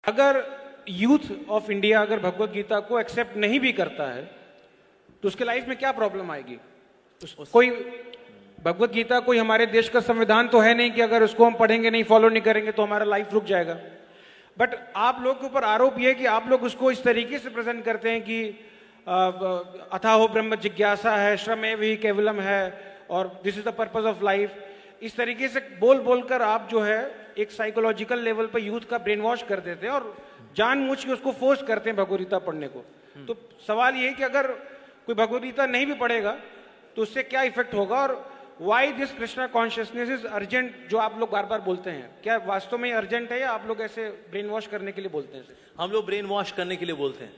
अगर youth of India अगर भगवत गीता को एक्सेप्ट नहीं भी करता है तो उसके लाइफ में क्या प्रॉब्लम आएगी? कोई भगवत गीता कोई हमारे देश का संविधान तो है नहीं कि अगर उसको हम पढ़ेंगे नहीं, फॉलो नहीं करेंगे तो हमारा लाइफ रुक जाएगा। बट आप लोग के ऊपर आरोप यह है कि आप लोग उसको इस तरीके से प्रेजेंट करते हैं कि अथाहो ब्रह्म जिज्ञासा है, श्रमेव हि केवलम है और this is the purpose of life. इस तरीके से बोल बोलकर आप जो है एक साइकोलॉजिकल लेवल पर यूथ का ब्रेन वॉश कर देते हैं और जानबूझ के उसको फोर्स करते हैं भगवत गीता पढ़ने को। तो सवाल ये है कि अगर कोई भगवत गीता नहीं भी पढ़ेगा तो उससे क्या इफेक्ट होगा और why this Krishna consciousness is urgent, जो आप लोग बार बार बोलते हैं, क्या वास्तव में अर्जेंट है या आप लोग ऐसे ब्रेन वॉश करने के लिए बोलते हैं? हम लोग ब्रेन वॉश करने के लिए बोलते हैं,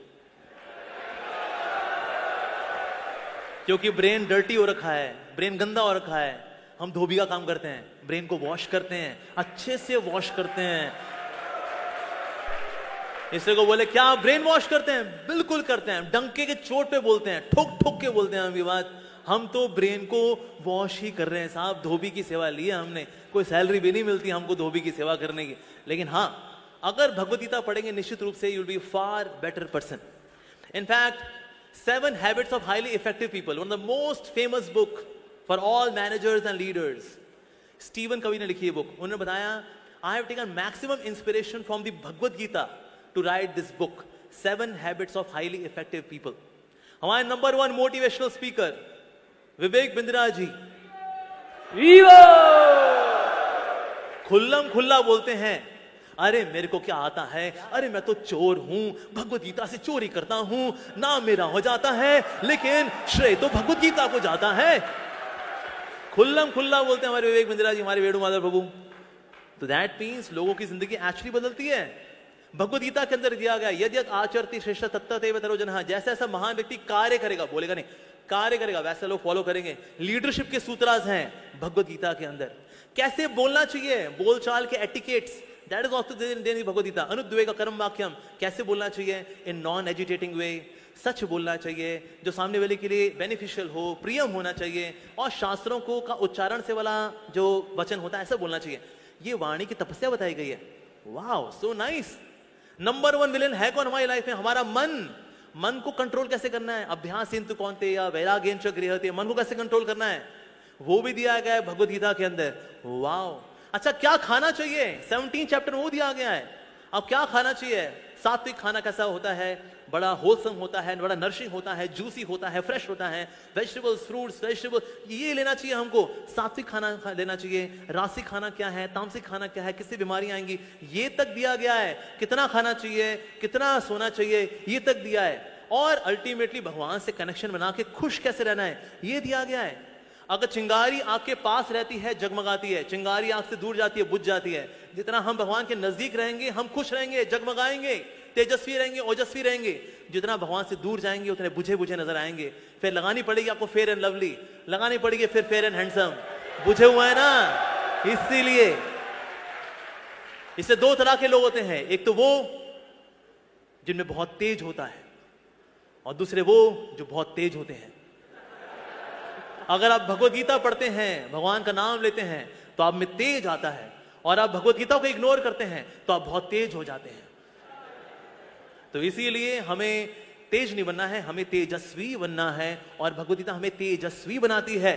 क्योंकि ब्रेन डर्टी हो रखा है, ब्रेन गंदा हो रखा है। हम धोबी का काम करते हैं, ब्रेन को वॉश करते हैं, अच्छे से वॉश करते हैं। इससे को बोले क्या ब्रेन वॉश करते हैं? बिल्कुल करते हैं, डंके के चोट पे बोलते हैं, ठोक ठोक के बोलते हैं। हम ये बात, हम तो ब्रेन को वॉश ही कर रहे हैं साहब। धोबी की सेवा ली है हमने, कोई सैलरी भी नहीं मिलती हमको धोबी की सेवा करने की। लेकिन हाँ, अगर भगवत गीता पढ़ेंगे निश्चित रूप से you will be far better person. In fact 7 Habits of Highly Effective People, one of the most famous book for all managers and leaders. Steven कवि ने लिखी है बुक। उन्होंने बताया, I have taken maximum inspiration from the Bhagavad Gita to write this book, 7 Habits of Highly Effective People. हमारे number 1 motivational speaker Vivek Bindra ji खुल्लम खुल्ला बोलते हैं, अरे मेरे को क्या आता है, अरे मैं तो चोर हूं, भगवत गीता से चोरी करता हूं, नाम मेरा हो जाता है लेकिन श्रेय तो भगवत गीता को जाता है। खुल्लम खुल्ला बोलते हैं हमारे विवेक बिंद्रा जी, हमारे वेणु माधव प्रभु। तो दैट मीन्स लोगों की जिंदगी एक्चुअली बदलती है। भगवत गीता के अंदर दिया गया, यदि आचरति श्रेष्ठ तत्तदेव तरो जनः, जैसा ऐसा महान व्यक्ति कार्य करेगा, बोलेगा नहीं, कार्य करेगा, वैसे लोग फॉलो करेंगे। लीडरशिप के सूत्रास हैं भगवत गीता के अंदर। कैसे बोलना चाहिए, बोलचाल के etiquettes, that is also there in Bhagavad Gita. अनुद्वेग कर्म वाक्यम, कैसे बोलना चाहिए इन नॉन एजिटेटिंग वे, सच बोलना चाहिए जो सामने वाले के लिए बेनिफिशियल हो, प्रियम होना चाहिए, और शास्त्रों को का उच्चारण से वाला जो वचन होता है ऐसा बोलना चाहिए। ये वाणी की तपस्या बताई गई है। Wow, so nice. Number 1 villain है कौन हमारी लाइफ में? हमारा मन। मन को कंट्रोल कैसे करना है? अभ्यास इंतु कौन्ते या वैराग्येन च गृह्यते, मन को कैसे कंट्रोल करना है वो भी दिया गया है भगवत गीता के अंदर। वाओ। अच्छा, क्या खाना चाहिए? 17 चैप्टर वो दिया गया है। अब क्या खाना चाहिए? सात्विक खाना कैसा होता है? बड़ा होलसम होता है, बड़ा नरिशिंग होता है, जूसी होता है, फ्रेश होता है, वेजिटेबल्स, फ्रूट्स, वेजिटेबल, ये लेना चाहिए हमको। सात्विक खाना लेना चाहिए। रासिक खाना क्या है, तामसिक खाना क्या है, किससे बीमारियां आएंगी, ये तक दिया गया है। कितना खाना चाहिए, कितना सोना चाहिए, ये तक दिया है। और अल्टीमेटली भगवान से कनेक्शन बना के खुश कैसे रहना है, ये दिया गया है। अगर चिंगारी आपके पास रहती है जगमगाती है, चिंगारी आपसे दूर जाती है बुझ जाती है। जितना हम भगवान के नजदीक रहेंगे हम खुश रहेंगे, जगमगाएंगे, तेजस्वी रहेंगे, ओजस्वी रहेंगे। जितना भगवान से दूर जाएंगे उतने बुझे बुझे नजर आएंगे। फिर लगानी पड़ेगी आपको फेयर एंड लवली, लगानी पड़ेगी फिर फेयर एंड हैंडसम। बुझे हुए है ना, इसीलिए इससे 2 तरह के लोग होते हैं। एक तो वो जिनमें बहुत तेज होता है और दूसरे वो जो बहुत तेज होते हैं। अगर आप भगवत गीता पढ़ते हैं, भगवान का नाम लेते हैं तो आप में तेज आता है, और आप भगवत गीता को इग्नोर करते हैं तो आप बहुत तेज हो जाते हैं। तो इसीलिए हमें तेज नहीं बनना है, हमें तेजस्वी बनना है, और भगवत गीता हमें तेजस्वी बनाती है।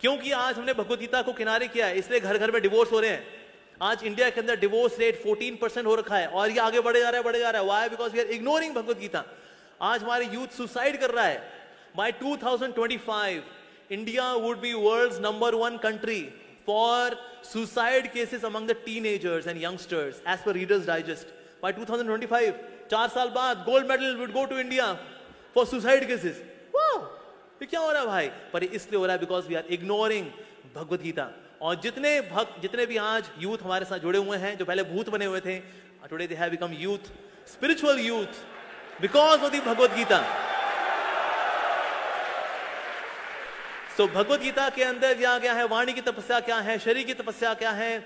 क्योंकि आज हमने भगवत गीता को किनारे किया है, इसलिए घर घर में डिवोर्स हो रहे हैं। आज इंडिया के अंदर डिवोर्स रेट 14% हो रखा है, और ये आगे बढ़े जा रहा है, बढ़े जा रहा है। Why? Because we are ignoring Bhagavad Gita. आज हमारे यूथ सुसाइड कर रहा है। By 2025 India would be world's number 1 country for suicide cases among the teenagers and youngsters as per Reader's Digest. By 2025, 4 साल बाद gold medal would go to India for suicide cases. Wow! ये क्या हो रहा है भाई? पर इसलिए हो रहा है because we are ignoring Bhagavad Gita. और जितने भक्त, जितने भी आज यूथ हमारे साथ जुड़े हुए हैं, जो पहले भूत बने हुए थे, today they have become youth, spiritual youth, because of the Bhagavad Gita. So, Bhagavad Gita के अंदर दिया गया है वाणी की तपस्या क्या है, शरीर की तपस्या क्या है,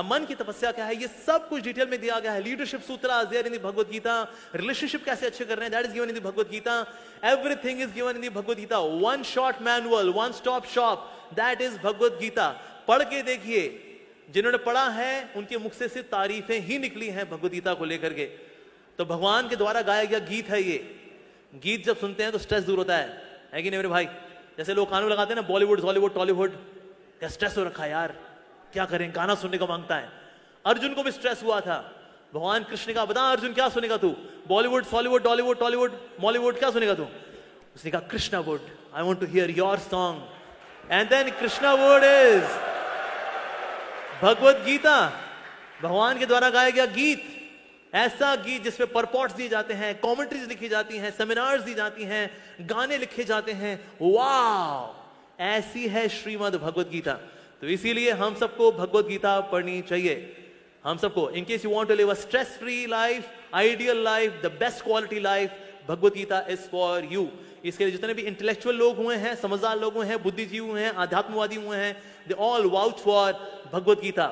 मन की तपस्या क्या है, ये सब कुछ डिटेल में दिया गया है। Leadership sutra there in the Bhagavad Gita. Relationship कैसे अच्छे कर रहे हैं, that is given in the Bhagavad Gita. Everything is given in the Bhagavad Gita. One shot manual, one stop shop, that is Bhagavad Gita. पढ़ के देखिए, जिन्होंने पढ़ा है उनके मुख से सिर्फ तारीफें ही निकली हैं भगवत गीता को लेकर के। तो भगवान के द्वारा गाया गया गीत है ये। गीत जब सुनते हैं तो स्ट्रेस दूर होता है कि नहीं मेरे भाई? जैसे लोग कानून लगाते हैं ना, बॉलीवुड हॉलीवुड टॉलीवुड, क्या स्ट्रेस हो रखा है यार, क्या करें, गाना सुनने को मांगता है। अर्जुन को भी स्ट्रेस हुआ था। भगवान कृष्ण का बता अर्जुन क्या सुनेगा तू? Bollywood Hollywood Tollywood Tollywood Mollywood क्या सुनेगा तू? उसने कहा Krishna wood, I want to hear your song. And then Krishna wood is Bhagavad Gita, भगवान के द्वारा गाया गया गीत। ऐसा गीत जिसमें परपॉट्स दिए जाते हैं, कमेंट्रीज लिखी जाती हैं, सेमिनार्स दी जाती हैं, गाने लिखे जाते हैं। वाह, ऐसी है श्रीमद् भगवत गीता। तो इसीलिए हम सबको भगवत गीता पढ़नी चाहिए। हम सबको, in case you want to live a stress free life, ideal life, the best quality life, Bhagavad Gita is for you. इसके लिए जितने भी इंटेलेक्चुअल लोग हुए हैं, समझदार लोग हुए हैं, बुद्धिजीवी हुए हैं, आध्यात्मवादी हुए हैं, they all vouch for Bhagavad Gita.